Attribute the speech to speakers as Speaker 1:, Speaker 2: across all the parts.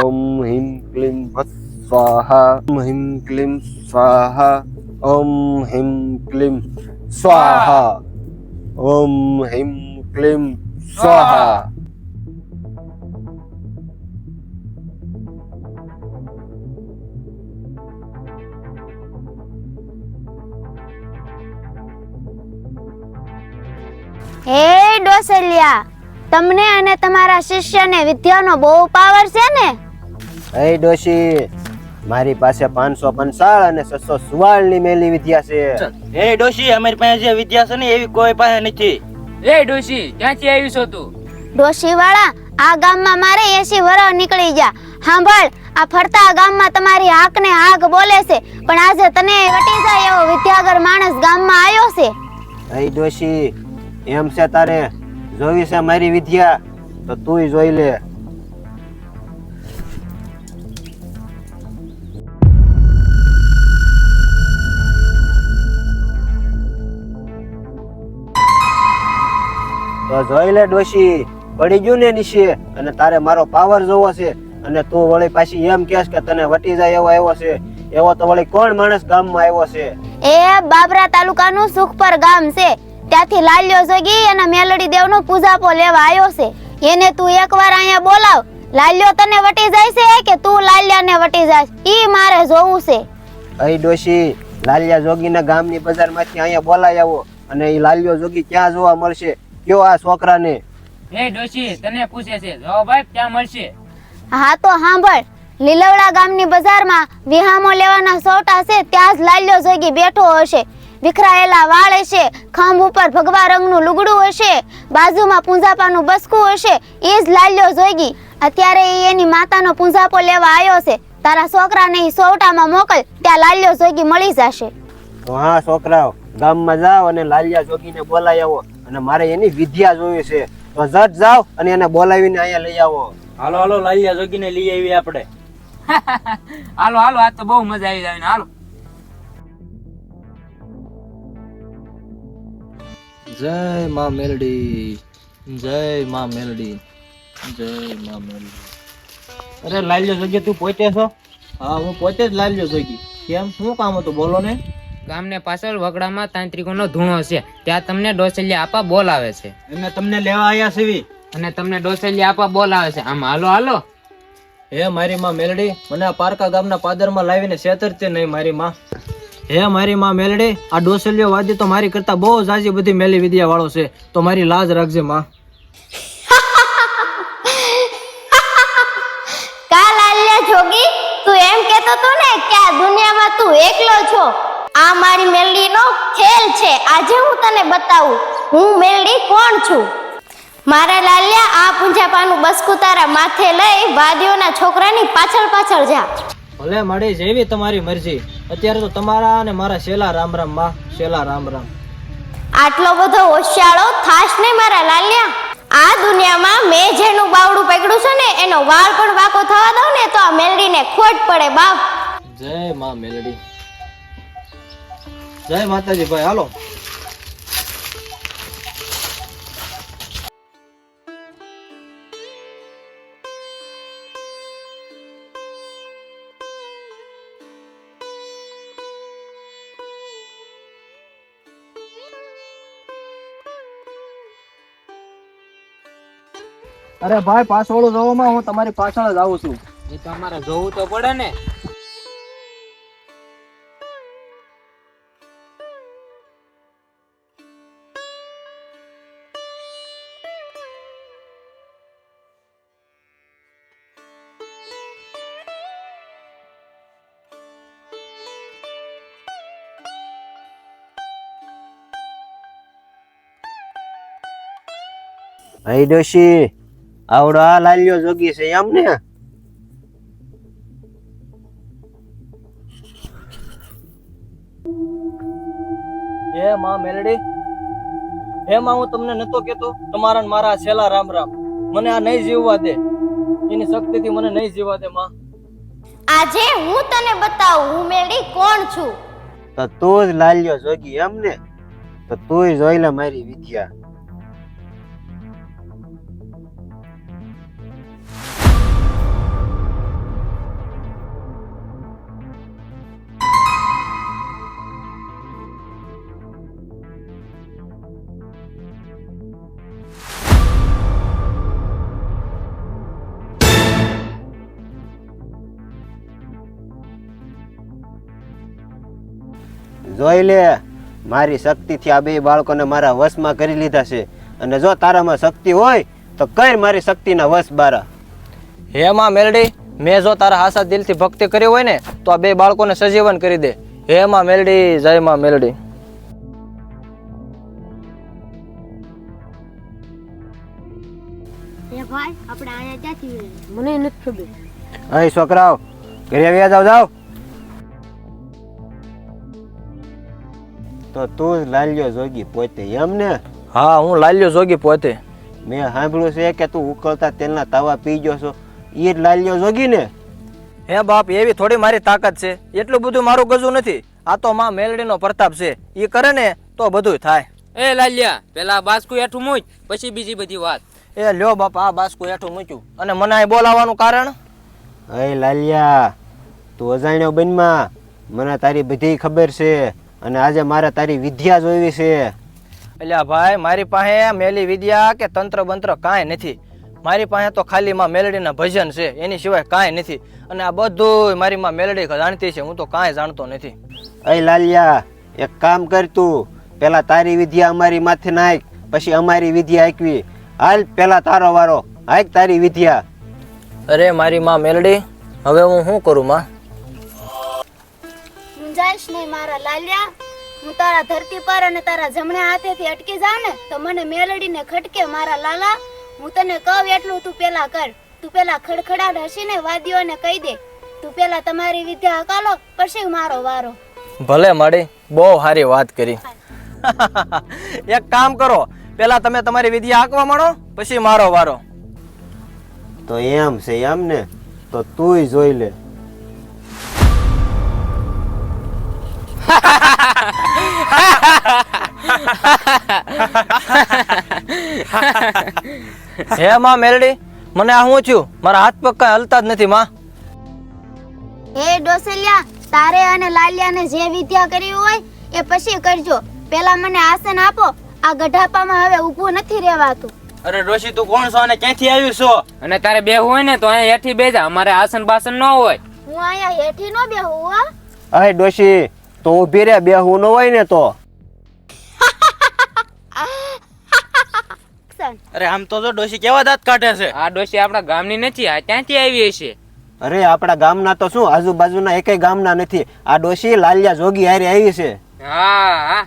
Speaker 1: ઓમ હિમ ક્લીમ ફટ સ્વાહા ઓમ હિમ ક્લીમ સ્વાહા ઓમ હિમ ક્લીમ સ્વાહા ઓમ હિમ ક્લીમ સ્વાહા.
Speaker 2: હે ડોસલિયા, તમને અને તમારા શિષ્યને વિદ્યાનો બહુ પાવર છે ને?
Speaker 1: એ ડોશી, મારી પાસે 555 અને 644 ની મેલી વિદ્યા છે.
Speaker 3: એ ડોશી, અમારી પાસે જે વિદ્યા છે ને એવી કોઈ પાસે નથી.
Speaker 4: એ ડોશી, ક્યાંથી આવી છો તું?
Speaker 2: ડોશીવાળા, આ ગામમાં મારે 80 વર્ષ નીકળી ગયા. સાંભળ, આ ફરતા ગામમાં તમારી હાકને હાક બોલે છે, પણ આજે તને વટી જાય એવો વિદ્યાગર માણસ ગામમાં આવ્યો છે.
Speaker 1: એ ડોશી, એમ છે તારે જોવી છે મારી વિદ્યા તો તુંય જોઈ લે. તો જોઈ લે ડોશી, પડી ગયું ને નીચે, અને તારે મારો પાવર જોવો છે, અને તું વળી પાછી એમ કહેશ કે તને વટી જાય એવો આવ્યો છે. એવો તો વળી કોણ માણસ ગામમાં આવ્યો છે?
Speaker 2: એ બાબરા તાલુકાનું સુખપર ગામ છે. ત્યાંથી લાલ્યો જોગી અને મેલડી દેવનો પૂજાપો લેવા આવ્યો છે. એને તું એકવાર અહીંયા બોલાવ. લાલ્યો તને વટી જાય છે કે તું લાલ્યાને વટી જાય, ઈ મારે જોવું છે.
Speaker 1: અઈ ડોશી, લાલિયા જોગીના ગામની બજારમાંથી અહીંયા બોલાય આવો, અને ઈ લાલિયો જોગી ક્યાં જોવા મળશે? કયો આ છોકરાને.
Speaker 4: એ ડોશી, તને પૂછે છે, જો ભાઈ ક્યાં મળશે?
Speaker 2: હા તો સાંભળ, લીલવડા ગામની બજારમાં વિહામો લેવાના સોટા છે, ત્યાં જ લાલ્યો જોગી બેઠો હશે. વિખરાયેલા વાળ હશે, ખાંભ ઉપર ભગવા રંગનું લુગડું હશે, બાજુમાં પૂંજાપાનું બસકું હશે. એ જ લાલ્યો જોગી. અત્યારે ઈ એની માતાનો પૂંજાપો લેવા આવ્યો છે. તારા છોકરાને ઈ સોટામાં મોકલ, ત્યાં લાલ્યો જોગી મળી જશે.
Speaker 1: તો હા છોકરાઓ, ગામમાં જાઓ અને લાલિયા જોગીને બોલાય આવો, અને મારે એની વિદ્યા જોવી છે. તો જટ જાઓ અને એને બોલાવીને અહીંયા લઈ આવો.
Speaker 3: હાલો હાલો, લાલિયા જોગીને લઈ આવી આપણે.
Speaker 4: હાલો હાલો, આજ તો બહુ મજા આવી જાય ને. હાલો.
Speaker 5: જય માં મેલડી, જય માં મેલડી, જય માં મેલડી.
Speaker 3: અરે લાલિયા જોગી, તું પોતે છો?
Speaker 5: હા, હું પોતે જ લાલ્યો જોગી. કેમ, શું કામ હતું, બોલો ને.
Speaker 4: ગામને પાછળ વગડામાં તાંત્રિકોનો ધૂણો છે, ત્યાં તમને ડોસલિયા આપા બોલાવે છે.
Speaker 3: અમે તમને લેવા આવ્યા છીએ.
Speaker 4: અને તમને ડોસલિયા આપા બોલાવે છે. આમ હાલો હાલો.
Speaker 5: હે મારી માં મેલડી, મને આ પારકા ગામના પાદરમાં લાવીને છેતરતી નહીં મારી માં. હે મારી માં મેલડી, આ ડોસલિયો વાદી તો મારી કરતા બહુ જાજી બધી મેલી વિદ્યા વાળો છે, તો મારી લાજ રાખજે માં.
Speaker 2: કા લાલ્યા જોગી, તું એમ કહેતો તો ને કે આ દુનિયામાં તું એકલો છો. આ મારી મેલડીનો ખેલ છે. આજે હું તને બતાવું હું મેલડી કોણ છું. મારા લાલ્યા, આ પૂંજાપાનું બસકું તારા માથે લઈ વાદીઓના છોકરાની પાછળ પાછળ જા.
Speaker 5: ભલે મળી જેવી તમારી મરજી. અત્યારે તો તમારા અને મારા શેલા રામ રામ માં, શેલા રામ રામ.
Speaker 2: આટલો બધો હોશિયાળો થાશ નહીં મારા લાલ્યા. આ દુનિયામાં મેં જેનું બાવડું પકડ્યું છે ને એનો વાળ પણ વાકો થવા દઉં ને તો આ મેલડીને ખોટ પડે બાપ.
Speaker 5: જય માં મેલડી, જય માતાજી. ભાઈ હાલો. અરે ભાઈ, પાછળ જવામાં હું તમારી પાછળ જ આવું છું.
Speaker 4: એ તો અમારે જોવું તો પડે ને.
Speaker 1: અઈ ડોશી, આવડો આ લાલિયો જોગી છે એમ ને?
Speaker 5: હે માં મેલડી, હે માં, હું તમને નતો કેતો તમારા ને મારા છેલ્લા રામ રામ. મને આ નહીં જીવવા દે, એની શક્તિથી મને નહીં જીવવા દે માં.
Speaker 2: આજે હું તને બતાવું હું મેલડી કોણ છું.
Speaker 1: તો તું જ લાલિયો જોગી એમ ને? તો તુંય જોઈ લે મારી વિદ્યા. જોઈ લે, મારી શક્તિથી આ બે બાળકોને મારા વશમાં કરી લીધા છે. અને જો તારામાં શક્તિ હોય તો કઈ મારી શક્તિના વશ બારા.
Speaker 5: હે માં મેલડી, મેં જો તારા હાસા દિલથી ભક્તિ કરી હોય ને તો આ બે બાળકોને સજીવન કરી દે. હે માં મેલડી, જય માં મેલડી.
Speaker 2: ભાઈ આપણે આયા ક્યાંથી મને નથી ખબર.
Speaker 1: અહીં છોકરાઓ ઘરે આવ્યા જાવ. તો તું જ લાલ્યો જોગી પોતે એમ ને?
Speaker 5: હા, હું લાલ્યો જોગી પોતે.
Speaker 1: મેં સાંભળ્યું છે કે તું ઉકળતા તેલના તાવા પી ગયો છો. એ જ લાલ્યો જોગી ને?
Speaker 5: હે બાપ, એવી થોડી મારી તાકાત છે, એટલું બધું મારું ગજું નથી. આ તો માં મેલડીનો પ્રતાપ છે, એ કરે ને તો બધું થાય.
Speaker 4: એ લાલિયા, પેલા બાસ્કુ હેઠું મૂક, પછી બીજી બધી વાત.
Speaker 5: એ લ્યો બાપ, આ બાસ્કુ હેઠું મૂક્યું અને મને અહીં બોલાવવાનું કારણ?
Speaker 1: અય લાલિયા, તું અજાણ્યો બનમાં, મને તારી બધી ખબર છે અને આજે મારે તારી વિદ્યા જોઈવી છે.
Speaker 5: એટલે ભાઈ, મારી પાસે મેલી વિદ્યા કે તંત્ર બંત્ર કાંઈ નથી. મારી પાસે તો ખાલી માં મેલડીના ભજન છે, એની સિવાય કાંઈ નથી. અને આ બધું મારી માં મેલડી જાણતી છે, હું તો કાંઈ જાણતો નથી.
Speaker 1: અય લાલિયા, એક કામ કર, તું પેલા તારી વિદ્યા અમારી માથે નાખ, પછી અમારી વિદ્યા આંકવી. હાલ પેલા તારો વારો, હાક તારી વિદ્યા.
Speaker 5: અરે મારી માં મેલડી, હવે હું શું કરું માં?
Speaker 2: મુંજાઈશ નહીં મારા લાલ્યા. હું તારા ધરતી પર અને તારા જમણા હાથેથી અટકી જાઉં ને તો મને મેલડીને ખટકે મારા લાલા. હું તને કહું એટલું તું પેલા કર. તું પેલા ખડખડાટ હસીને વાદીઓને કહી દે, તું પેલા તમારી વિદ્યા હકાલો, પછી મારો વારો.
Speaker 5: ભલે માડી, બહુ સારી વાત કરી. એક કામ કરો, પેલા તમે તમારી વિદ્યા આંકવા માંડો, પછી મારો વારો.
Speaker 1: તો એમ છે એમ ને? તો તુંય જોઈ લે.
Speaker 5: હે માં મેલડી, મને આ શું થયું? મારા હાથ પગ કઈ હલતા જ નથી માં.
Speaker 2: હે ડોસલિયા, તારે અને લાલિયાને જે વિદ્યા કરી હોય એ પછી કરજો. પેલા મને આસન આપો. આ ગઢાપામાં હવે ઊભું નથી રહેવાતું.
Speaker 3: અરે ડોશી, તું કોણ છો અને ક્યાંથી આવ્યું છો?
Speaker 4: અને તારે બેહવું હોય ને તો અહીંયા હેઠી બેજા, અમારે આસન બાસન ન હોય.
Speaker 2: હું અહીંયા હેઠી નો બેહું હો.
Speaker 1: અય ડોશી, તો ઊભી રે, બેહવું ન હોય ને તો.
Speaker 3: અરે આમ તો જો ડોશી કેવા દાંત કાઢે છે.
Speaker 4: આ ડોશી આપણા ગામની નથી, આ ક્યાંથી આવી હશે?
Speaker 1: અરે આપણા ગામના તો શું, આજુબાજુના એકેય ગામના નથી. આ ડોશી લાલિયા જોગી હારે આવી છે.
Speaker 4: હા.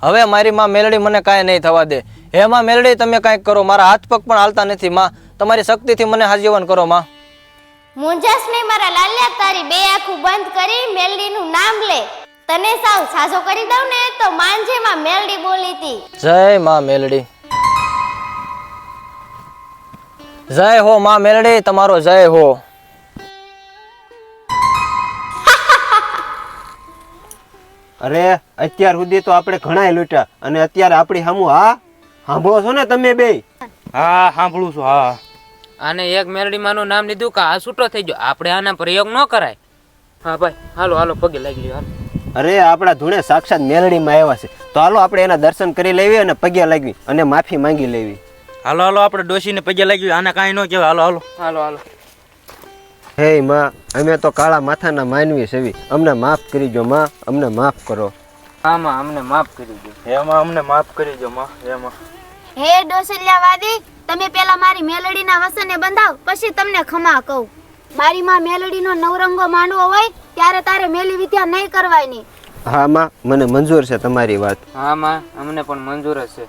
Speaker 5: હવે મારી માં મેલડી મને કાંઈ નહીં થવા દે. હે માં મેલડી, તમે કાંઈક કરો, મારા હાથ પગ પણ હાલતા નથી માં. તમારી શક્તિથી મને આજીવન કરો માં.
Speaker 2: મુંજાસ નહીં મારા લાલિયા, તારી બે આંખું બંધ કરી મેલડીનું નામ લે. તને સાવ સાજો કરી દઉં ને તો માંજે માં મેલડી બોલી હતી.
Speaker 5: જય માં મેલડી. જય હો માં મેલડી, તમારો જય હો.
Speaker 1: અરે અત્યાર સુધી તો આપણે ઘણાય લૂંટ્યા અને અત્યારે આપણી સામું હા સાંભળો છો ને તમે બે?
Speaker 3: હા, સાંભળું છું. હા,
Speaker 4: આને એક મેલડીમાંનું નામ લીધું કે આ છૂટો થઈ ગયો, આપણે આના પ્રયોગ ન કરાય. હા ભાઈ, હાલો હાલો, પગે લાગી લ્યો, હાલો.
Speaker 1: અરે આપણા ધૂણે સાક્ષાત મેલડીમાં આવ્યા છે, તો હાલો આપણે એના દર્શન કરી લેવી અને પગે લાગવી અને માફી માંગી લેવી.
Speaker 3: હાલો હાલો, આપણે ડોશીને પગે લાગ્યું, આને કાંઈ ન કહેવાય. હાલો હાલો
Speaker 4: હાલો હાલો.
Speaker 1: હે માં, અમે તો કાળા માથાના માનવી સેવી, અમને માફ કરી દો માં, અમને માફ કરો.
Speaker 4: હા માં, અમને માફ કરી દો.
Speaker 3: એમાં અમને માફ કરી દો માં. એમાં
Speaker 2: હે ડોસલિયા વાદી, તમે પેલા મારી મેલડીના વસને બંધાવ, પછી તમને ખમા કહું. મારી માં મેલડીનો નવરંગો માંડવો હોય ત્યારે તારે મેલી વિદ્યા નહીં કરવાની.
Speaker 1: હા માં, મને મંજૂર છે તમારી વાત.
Speaker 4: હા માં, અમને પણ મંજૂર જ છે.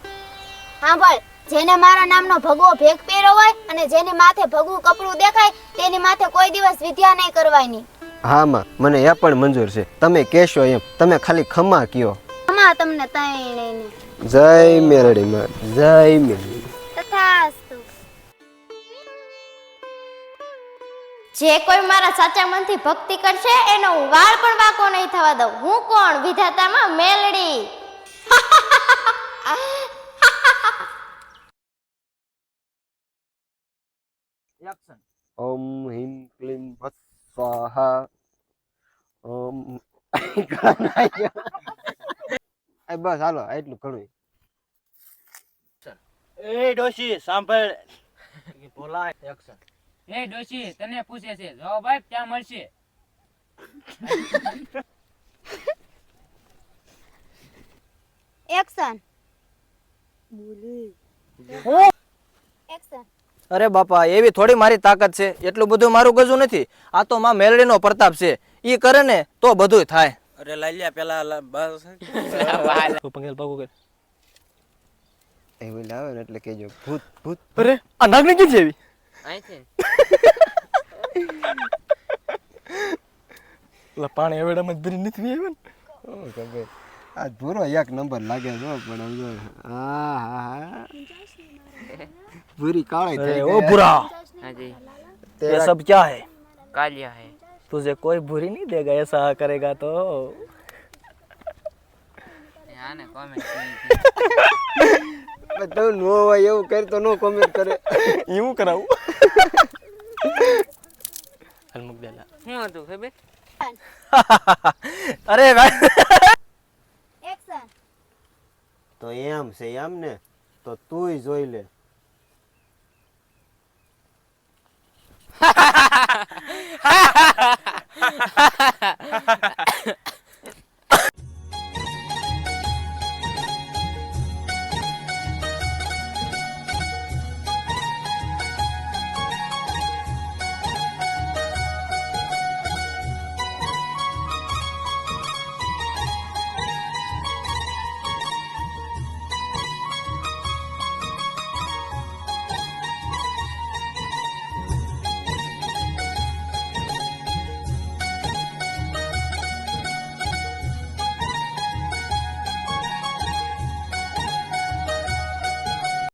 Speaker 2: હા ભાઈ, જેને મારા નામનો ભગવો ભેગ પહેર્યો હોય અને જેની માથે ભગવું કપડું દેખાય તેની માથે કોઈ દિવસ વિદ્યા નહીં કરવાની.
Speaker 1: હા માં, મને એ પણ મંજૂર છે. તમે કહેશો એમ, તમે ખાલી ખમા કયો.
Speaker 2: ખમા તમને તૈણે.
Speaker 1: જય મેલડી માં, જય મેલડી.
Speaker 2: તથાસ્તુ. જે કોઈ મારા સાચા મનથી ભક્તિ કરશે એનો હું વાળ પણ વાંકો નહીં થવા દઉં. હું કોણ? વિધાતામાં મેલડી.
Speaker 1: ઓમ હિમ ક્લીમ ભટ સ્વાહા. ઓમ બસ હાલો, એટલું ઘણું.
Speaker 3: એ ડોશી સાંભળ. બોલાય એક્શન.
Speaker 4: એ ડોશી, તને પૂછે છે, જવાબ આપ, ક્યાં મળશે?
Speaker 2: એક્શન એક્શન
Speaker 5: અરે બાપા એવી થોડી મારી તાકાત છે, એટલું બધું મારું ગજું નથી. આ તો માં મેલડીનો પ્રતાપ છે, ઈ કરે ને તો બધું થાય.
Speaker 3: અરે લાલ્યા પેલા બસ
Speaker 5: પંગેલ પાકું કર.
Speaker 1: એવું લાવે ને એટલે કેજો ભૂત ભૂત.
Speaker 5: અરે આ નાગની કેમ છે એવી?
Speaker 4: અહીંથી
Speaker 5: પાણી એવડામાં જ ભરી નથી આવ્યો ને.
Speaker 1: ખબર આ પૂરો એક નંબર લાગે છે પણ સમજો હા હા હા પૂરી કાળી થઈ
Speaker 5: अरे
Speaker 1: ગઈ.
Speaker 5: ओ बुरा,
Speaker 4: હાજી
Speaker 5: ये सब क्या है?
Speaker 4: કાલિયા હે
Speaker 5: तुझे कोई बुरी नहीं देगा ऐसा करेगा तो.
Speaker 4: આને કોમેન્ટ
Speaker 1: પણ તું નો હોય એવું કરી તો નો કોમેન્ટ કરે.
Speaker 5: यूं कराऊं? हलमुक देला.
Speaker 4: શું હતું ખબર
Speaker 5: अरे भाई
Speaker 2: એક્શન
Speaker 1: તો એમ છે એમ ને તો તુંય જોઈ લે.